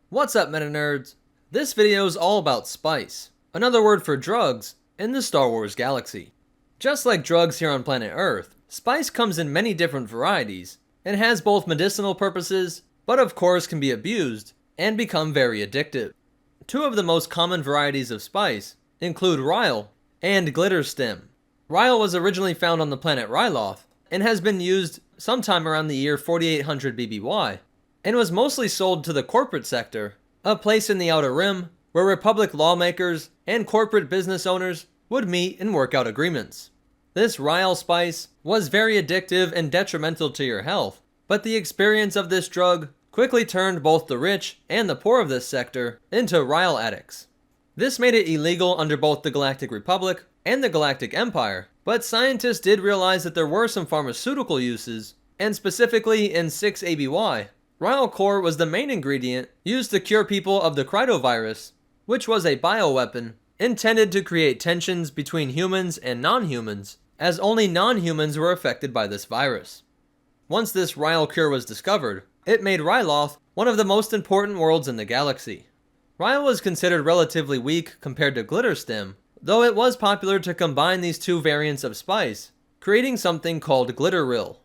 What's up, meta nerds? This video is all about spice, another word for drugs in the Star Wars galaxy. Just like drugs here on planet Earth, spice comes in many different varieties and has both medicinal purposes, but of course can be abused and become very addictive. Two of the most common varieties of spice include Ryle and Glitter Stem. Ryle was originally found on the planet Ryloth and has been used sometime around the year 4800 BBY, and was mostly sold to the corporate sector, a place in the Outer Rim where Republic lawmakers and corporate business owners would meet and work out agreements. This Ryle spice was very addictive and detrimental to your health, but the experience of this drug quickly turned both the rich and the poor of this sector into Ryle addicts. This made it illegal under both the Galactic Republic and the Galactic Empire, but scientists did realize that there were some pharmaceutical uses, and specifically in 6 ABY, Ryle core was the main ingredient used to cure people of the Cridovirus, which was a bioweapon intended to create tensions between humans and non-humans, as only non-humans were affected by this virus. Once this Ryle cure was discovered, it made Ryloth one of the most important worlds in the galaxy. Ryle was considered relatively weak compared to Glitter Stem, though it was popular to combine these two variants of spice, creating something called Glitter Rill.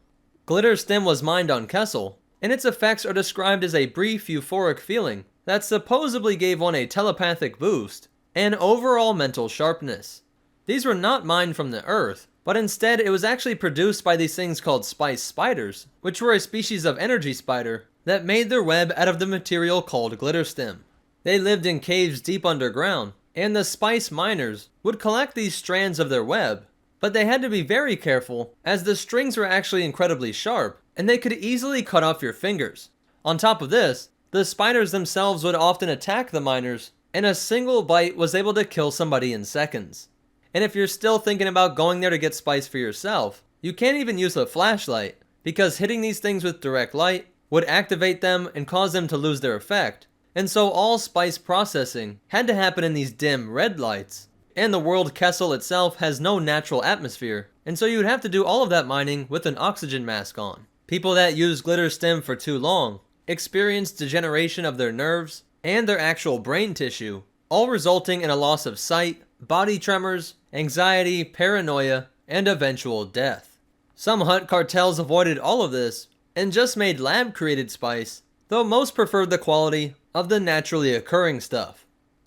Glitter Stem was mined on Kessel, and its effects are described as a brief euphoric feeling that supposedly gave one a telepathic boost and overall mental sharpness. These were not mined from the Earth, but instead it was actually produced by these things called spice spiders, which were a species of energy spider that made their web out of the material called Glitter Stem. They lived in caves deep underground, and the spice miners would collect these strands of their web, but they had to be very careful as the strings were actually incredibly sharp and they could easily cut off your fingers. On top of this, the spiders themselves would often attack the miners, and a single bite was able to kill somebody in seconds. And if you're still thinking about going there to get spice for yourself, you can't even use a flashlight, because hitting these things with direct light would activate them and cause them to lose their effect, and so all spice processing had to happen in these dim red lights. And the world Kessel itself has no natural atmosphere, and so you would have to do all of that mining with an oxygen mask on. People that use Glitter Stem for too long experienced degeneration of their nerves and their actual brain tissue, all resulting in a loss of sight, body tremors, anxiety, paranoia, and eventual death. Some Hutt cartels avoided all of this and just made lab-created spice, though most preferred the quality of the naturally occurring stuff.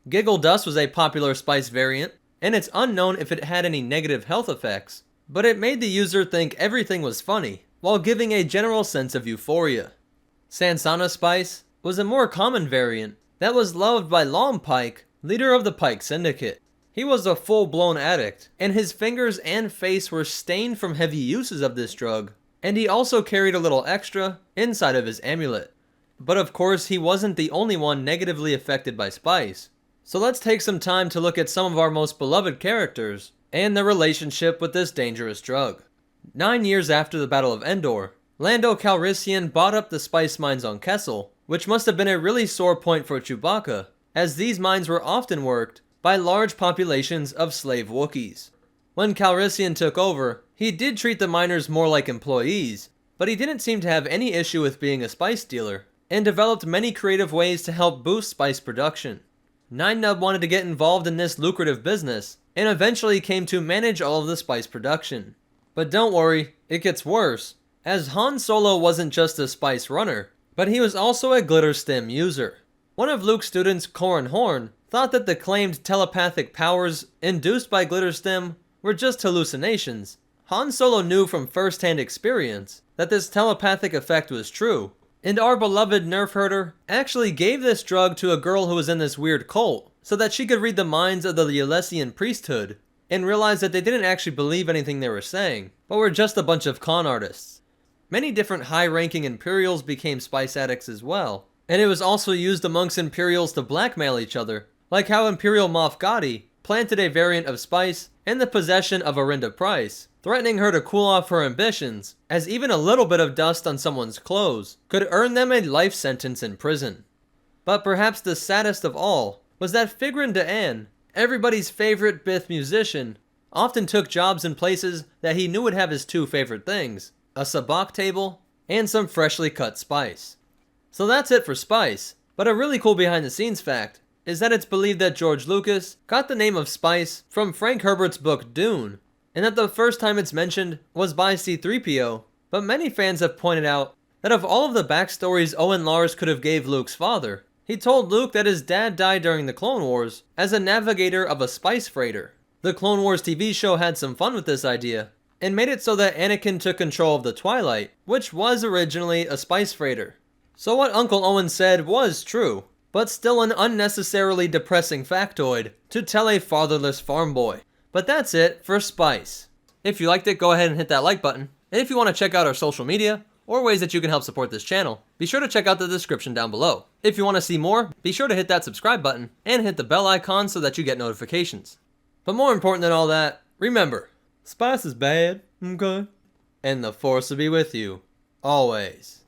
Giggle Dust was a popular spice variant, and it's unknown if it had any negative health effects, but it made the user think everything was funny, while giving a general sense of euphoria. Sansana Spice was a more common variant that was loved by Long Pike, leader of the Pike Syndicate. He was a full-blown addict, and his fingers and face were stained from heavy uses of this drug, and he also carried a little extra inside of his amulet. But of course, he wasn't the only one negatively affected by spice. So let's take some time to look at some of our most beloved characters and their relationship with this dangerous drug. 9 years after the Battle of Endor, Lando Calrissian bought up the spice mines on Kessel, which must have been a really sore point for Chewbacca, as these mines were often worked by large populations of slave Wookiees. When Calrissian took over, he did treat the miners more like employees, but he didn't seem to have any issue with being a spice dealer, and developed many creative ways to help boost spice production. Nien Nunb wanted to get involved in this lucrative business, and eventually came to manage all of the spice production. But don't worry, it gets worse, as Han Solo wasn't just a spice runner, but he was also a Glitter Stem user. One of Luke's students, Corran Horn, thought that the claimed telepathic powers induced by Glitter Stem were just hallucinations. Han Solo knew from first-hand experience that this telepathic effect was true, and our beloved nerf herder actually gave this drug to a girl who was in this weird cult, so that she could read the minds of the Yulesian priesthood, and realize that they didn't actually believe anything they were saying, but were just a bunch of con artists. Many different high-ranking Imperials became spice addicts as well, and it was also used amongst Imperials to blackmail each other, like how Imperial Moff Gotti planted a variant of spice in the possession of Arinda Price, threatening her to cool off her ambitions, as even a little bit of dust on someone's clothes could earn them a life sentence in prison. But perhaps the saddest of all was that Figrin D'An, everybody's favorite Bith musician, often took jobs in places that he knew would have his two favorite things, a sabacc table and some freshly cut spice. So that's it for spice. But a really cool behind the scenes fact is that it's believed that George Lucas got the name of Spice from Frank Herbert's book Dune, and that the first time it's mentioned was by C-3PO, but many fans have pointed out that of all of the backstories Owen Lars could have gave Luke's father, he told Luke that his dad died during the Clone Wars as a navigator of a spice freighter. The Clone Wars TV show had some fun with this idea, and made it so that Anakin took control of the Twilight, which was originally a spice freighter. So what Uncle Owen said was true, but still an unnecessarily depressing factoid to tell a fatherless farm boy. But that's it for Spice. If you liked it, go ahead and hit that like button. And if you want to check out our social media, or ways that you can help support this channel, be sure to check out the description down below. If you want to see more, be sure to hit that subscribe button and hit the bell icon so that you get notifications. But more important than all that, remember, spice is bad, okay? And the Force will be with you, always.